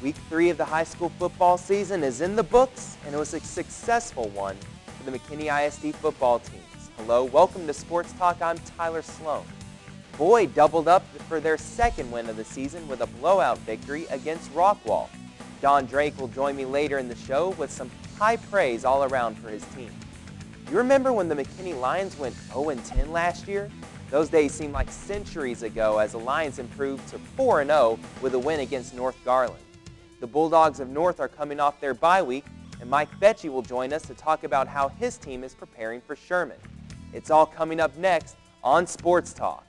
Week 3 of the high school football season is in the books, and it was a successful one for the McKinney ISD football teams. Hello, welcome to Sports Talk. I'm Tyler Sloan. Boyd doubled up for their second win of the season with a blowout victory against Rockwall. Don Drake will join me later in the show with some high praise all around for his team. You remember when the McKinney Lions went 0-10 last year? Those days seem like centuries ago as the Lions improved to 4-0 with a win against North Garland. The Bulldogs of North are coming off their bye week, and Mike Fetchy will join us to talk about how his team is preparing for Sherman. It's all coming up next on Sports Talk.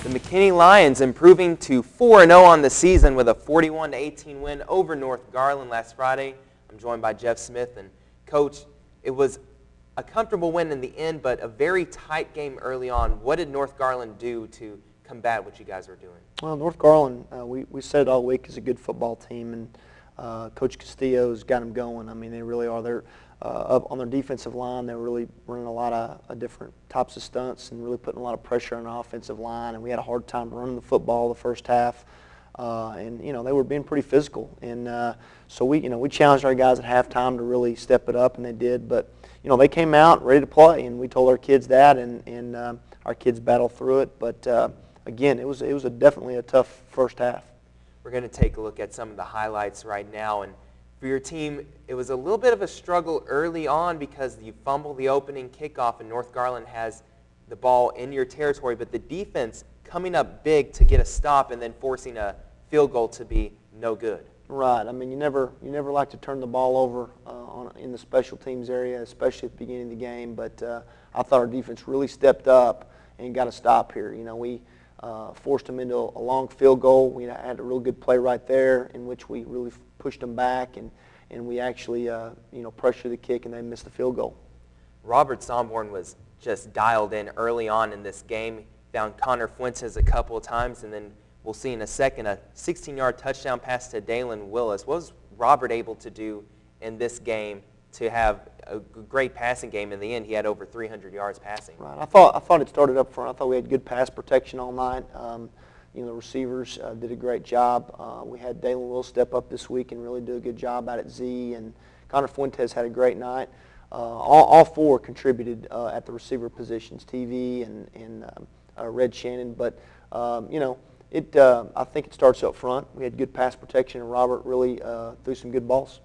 The McKinney Lions improving to 4-0 on the season with a 41-18 win over North Garland last Friday. I'm joined by Jeff Smith. And Coach, it was a comfortable win in the end, but a very tight game early on. What did North Garland do to combat what you guys were doing? Well, North Garland, we said all week, is a good football team, and Coach Castillo's got them going. I mean, they really are. They're up on their defensive line. They're really running a lot of different types of stunts and really putting a lot of pressure on the offensive line. And we had a hard time running the football the first half. And they were being pretty physical. And so we challenged our guys at halftime to really step it up, and they did. But they came out ready to play, and we told our kids that, and our kids battled through it. But again, it was definitely a tough first half. We're going to take a look at some of the highlights right now. And for your team, it was a little bit of a struggle early on because you fumbled the opening kickoff, and North Garland has the ball in your territory, but the defense coming up big to get a stop and then forcing a field goal to be no good. Right. I mean, you never like to turn the ball over in the special teams area, especially at the beginning of the game. But I thought our defense really stepped up and got a stop here. We forced them into a long field goal. We had a real good play right there in which we really pushed them back, and we actually pressured the kick, and they missed the field goal. Robert Somborn was just dialed in early on in this game. Found Connor Fuentes a couple of times, and then we'll see in a second a 16-yard touchdown pass to Dalen Willis. What was Robert able to do in this game to have a great passing game? In the end, he had over 300 yards passing. Right. I thought it started up front. I thought we had good pass protection all night. The receivers did a great job. We had Dalen Willis step up this week and really do a good job out at Z, and Connor Fuentes had a great night. All four contributed at the receiver positions, TV and Red Shannon. But I think it starts up front. We had good pass protection, and Robert really threw some good balls.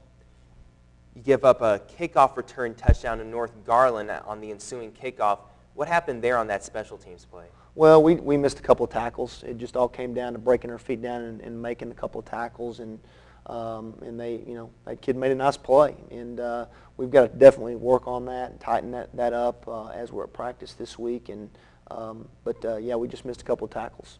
You give up a kickoff return touchdown to North Garland on the ensuing kickoff. What happened there on that special teams play? Well, we missed a couple of tackles. It just all came down to breaking our feet down and making a couple of tackles, and that kid made a nice play, and we've got to definitely work on that and tighten that up as we're at practice this week. And we just missed a couple of tackles.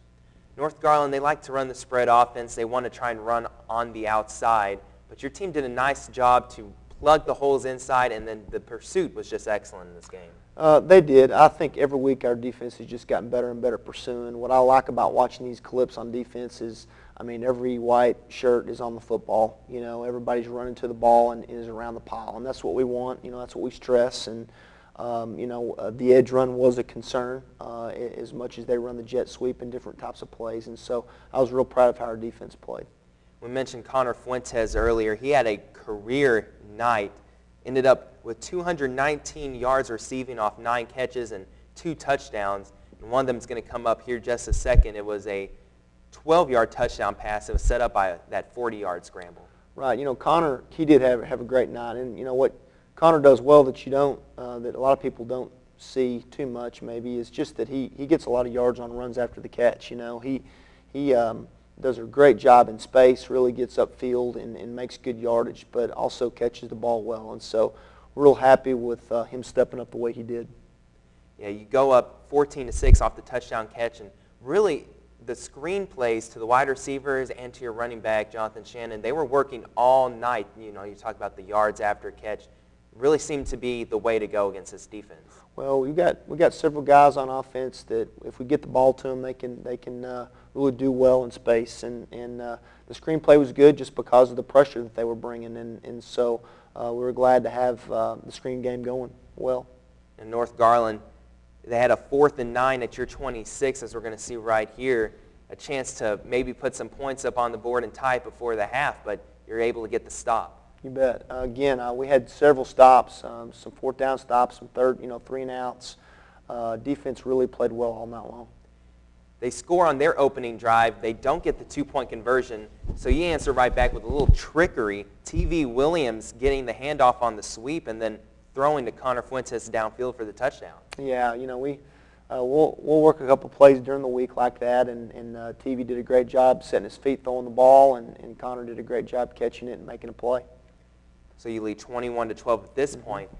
North Garland, they like to run the spread offense. They want to try and run on the outside, but your team did a nice job to plug the holes inside, and then the pursuit was just excellent in this game. They did. I think every week our defense has just gotten better and better pursuing. What I like about watching these clips on defense is, every white shirt is on the football. Everybody's running to the ball and is around the pile, and that's what we want. That's what we stress. And the edge run was a concern as much as they run the jet sweep and different types of plays. And so I was real proud of how our defense played. We mentioned Connor Fuentes earlier. He had a career night. Ended up with 219 yards receiving off 9 catches and 2 touchdowns. And one of them is going to come up here just a second. It was a 12-yard touchdown pass. It was set up by that 40-yard scramble. Right. Connor, he did have a great night. And what Connor does well that that a lot of people don't see too much maybe is just that he gets a lot of yards on runs after the catch. He does a great job in space, really gets upfield and makes good yardage, but also catches the ball well. And so we're real happy with him stepping up the way he did. Yeah, you go up 14-6 off the touchdown catch, and really the screen plays to the wide receivers and to your running back, Jonathan Shannon, they were working all night. You talk about the yards after catch. Really seemed to be the way to go against this defense. Well, we got several guys on offense that if we get the ball to them, they can really do well in space. And the screenplay was good just because of the pressure that they were bringing, and so we were glad to have the screen game going well. In North Garland, they had a 4th and 9 at your 26, as we're going to see right here. A chance to maybe put some points up on the board and tie it before the half, but you're able to get the stop. You bet. Again, we had several stops, some 4th down stops, some 3 and outs. Defense really played well all night long. They score on their opening drive. They don't get the 2-point conversion, so you answer right back with a little trickery. T.V. Williams getting the handoff on the sweep and then throwing to Connor Fuentes downfield for the touchdown. Yeah, we'll work a couple plays during the week like that, and T.V. did a great job setting his feet, throwing the ball, and Connor did a great job catching it and making a play. So you lead 21-12 at this point,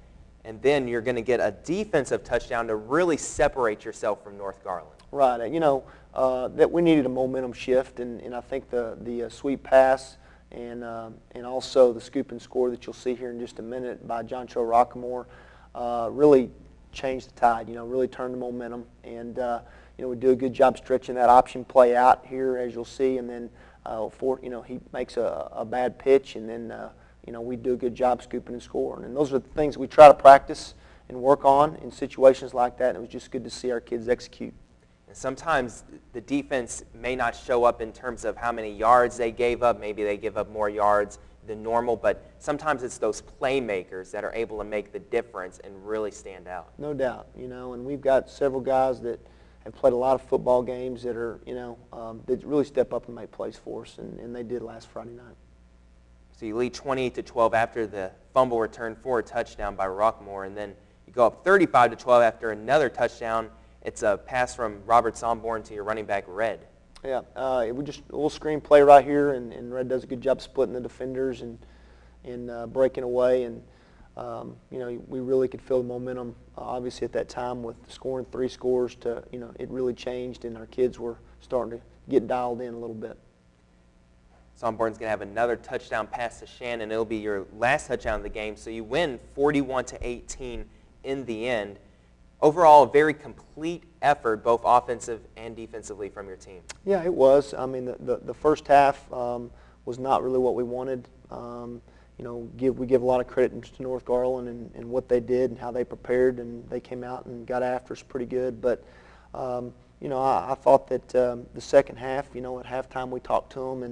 and then you're going to get a defensive touchdown to really separate yourself from North Garland. Right. That we needed a momentum shift, and I think the sweep pass and also the scoop and score that you'll see here in just a minute by John Cho Rockamore really changed the tide. Really turned the momentum, and we do a good job stretching that option play out here, as you'll see, and then he makes a bad pitch, and then we do a good job scooping and scoring. And those are the things we try to practice and work on in situations like that, and it was just good to see our kids execute. And sometimes the defense may not show up in terms of how many yards they gave up. Maybe they give up more yards than normal, but sometimes it's those playmakers that are able to make the difference and really stand out. No doubt, and we've got several guys that have played a lot of football games that are, that really step up and make plays for us, and they did last Friday night. So you lead 28-12 after the fumble return for a touchdown by Rockmore, and then you go up 35-12 after another touchdown. It's a pass from Robert Somborn to your running back, Red. Yeah, we just a little screen play right here, and Red does a good job splitting the defenders and breaking away, and we really could feel the momentum. Obviously, at that time, with scoring 3 scores, to it really changed, and our kids were starting to get dialed in a little bit. Somborn's going to have another touchdown pass to Shannon. It'll be your last touchdown of the game, so you win 41-18 in the end. Overall, a very complete effort, both offensive and defensively, from your team. Yeah, it was. I mean, the first half was not really what we wanted. We give a lot of credit to North Garland and what they did and how they prepared, and they came out and got after us pretty good. But I thought that the second half, at halftime we talked to them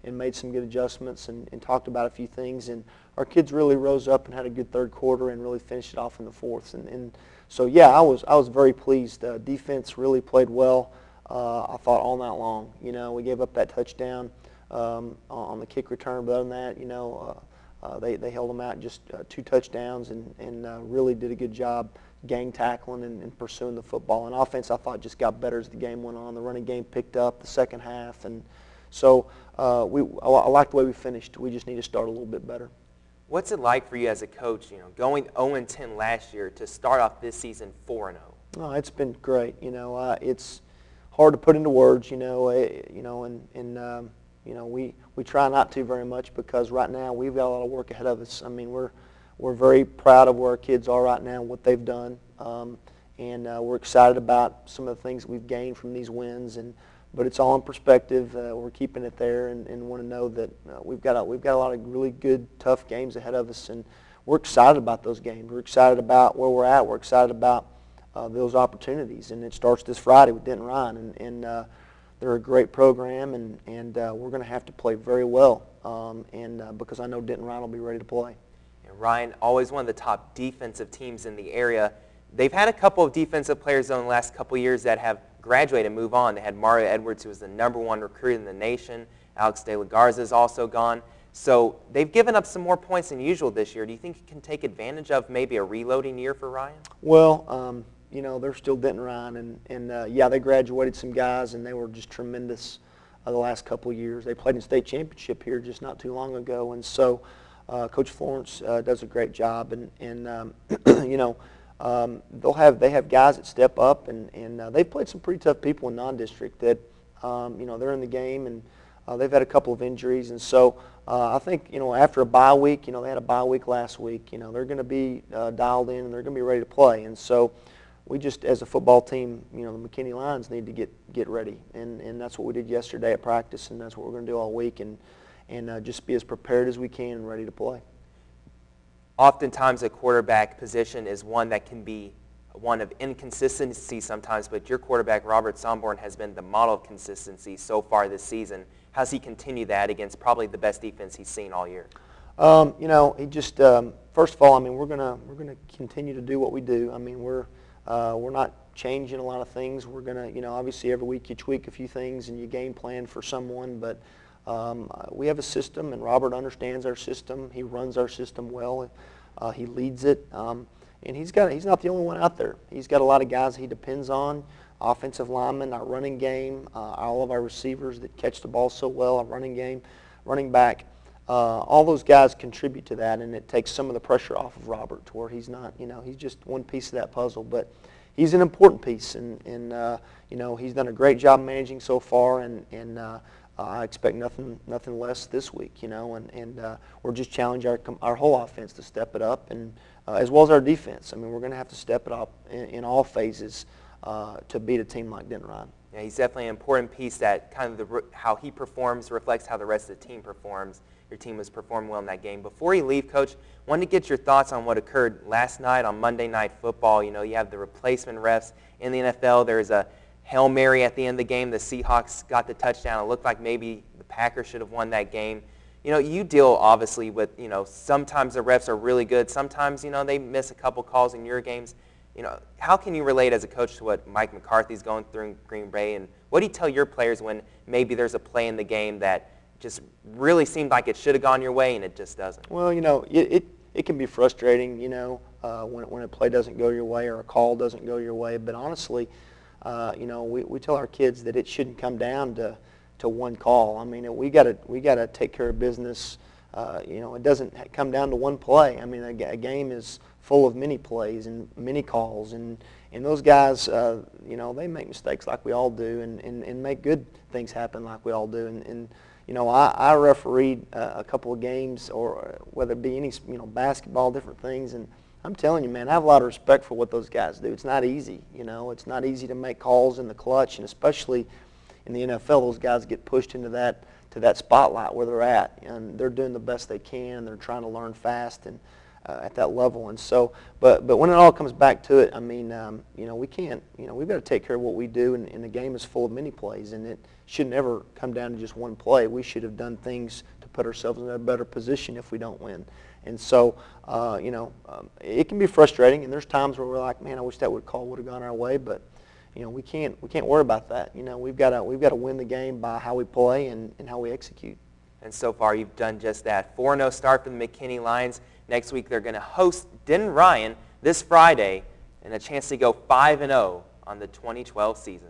and made some good adjustments and talked about a few things, and our kids really rose up and had a good third quarter and really finished it off in the fourth. And so, yeah, I was very pleased. Defense really played well, I thought, all night long. We gave up that touchdown on the kick return, but other than that, they held them out just 2 touchdowns and really did a good job gang tackling and pursuing the football. And offense, I thought, just got better as the game went on. The running game picked up the second half, and so I like the way we finished. We just need to start a little bit better. What's it like for you as a coach, going 0-10 last year to start off this season 4-0? Oh, it's been great. It's hard to put into words. We try not to very much because right now we've got a lot of work ahead of us. I mean, we're very proud of where our kids are right now, what they've done, and we're excited about some of the things that we've gained from these wins. But it's all in perspective. We're keeping it there, and want to know that we've got a lot of really good, tough games ahead of us, and we're excited about those games. We're excited about where we're at. We're excited about those opportunities, and it starts this Friday with Denton Ryan, and they're a great program, and we're going to have to play very well, because I know Denton Ryan will be ready to play. And Ryan, always one of the top defensive teams in the area. They've had a couple of defensive players in the last couple of years that have graduate and move on. They had Mario Edwards, who was the #1 recruit in the nation. Alex De La Garza is also gone. So they've given up some more points than usual this year. Do you think you can take advantage of maybe a reloading year for Ryan? Well, they're still Denton Ryan, and yeah, they graduated some guys, and they were just tremendous the last couple of years. They played in state championship here just not too long ago, and so Coach Florence does a great job, and they have guys that step up, and they've played some pretty tough people in non-district that They're in the game, and they've had a couple of injuries. And so I think, after a bye week, they had a bye week last week, they're going to be dialed in and they're going to be ready to play. And so we just, as a football team, the McKinney Lions need to get ready. And that's what we did yesterday at practice, and that's what we're going to do all week, and just be as prepared as we can and ready to play. Oftentimes a quarterback position is one that can be one of inconsistency sometimes, but your quarterback, Robert Somborn, has been the model of consistency so far this season. How's he continue that against probably the best defense he's seen all year? He just first of all, we're gonna continue to do what we do. We're not changing a lot of things. We're gonna, obviously every week you tweak a few things and you game plan for someone, but we have a system, and Robert understands our system. He runs our system well. He leads it, and he's not the only one out there. He's got a lot of guys he depends on. Offensive linemen, our running game, all of our receivers that catch the ball so well, our running game, running back. All those guys contribute to that, and it takes some of the pressure off of Robert to where he's not, he's just one piece of that puzzle. But he's an important piece, and he's done a great job managing so far, and I expect nothing less this week, and we're just challenging our whole offense to step it up, and as well as our defense. We're going to have to step it up in all phases to beat a team like Denton Ryan. Yeah, he's definitely an important piece that kind of how he performs reflects how the rest of the team performs. Your team has performed well in that game. Before you leave, Coach, wanted to get your thoughts on what occurred last night on Monday Night Football. You have the replacement refs in the NFL. There's a Hail Mary at the end of the game. The Seahawks got the touchdown. It looked like maybe the Packers should have won that game. You deal obviously with, sometimes the refs are really good. Sometimes, they miss a couple calls in your games. How can you relate as a coach to what Mike McCarthy's going through in Green Bay, and what do you tell your players when maybe there's a play in the game that just really seemed like it should have gone your way and it just doesn't? Well, it can be frustrating, when a play doesn't go your way or a call doesn't go your way. But honestly, we tell our kids that it shouldn't come down to one call. We got to take care of business. It doesn't come down to one play. A game is full of many plays and many calls, and those guys, they make mistakes like we all do, and make good things happen like we all do. And I refereed a couple of games, or whether it be any basketball, different things, and I'm telling you, man, I have a lot of respect for what those guys do. It's not easy, It's not easy to make calls in the clutch, and especially in the NFL, those guys get pushed into that spotlight where they're at, and they're doing the best they can, and they're trying to learn fast and at that level. And so, but when it all comes back to it, we can't, we've got to take care of what we do, and the game is full of many plays, and it should never come down to just one play. We should have done things to put ourselves in a better position if we don't win. And so, it can be frustrating, and there's times where we're like, man, I wish that call would have gone our way, but we can't worry about that. We've got to win the game by how we play and how we execute. And so far, you've done just that. 4-0 start for the McKinney Lions. Next week, they're going to host Denton Ryan this Friday, and a chance to go 5-0 on the 2012 season.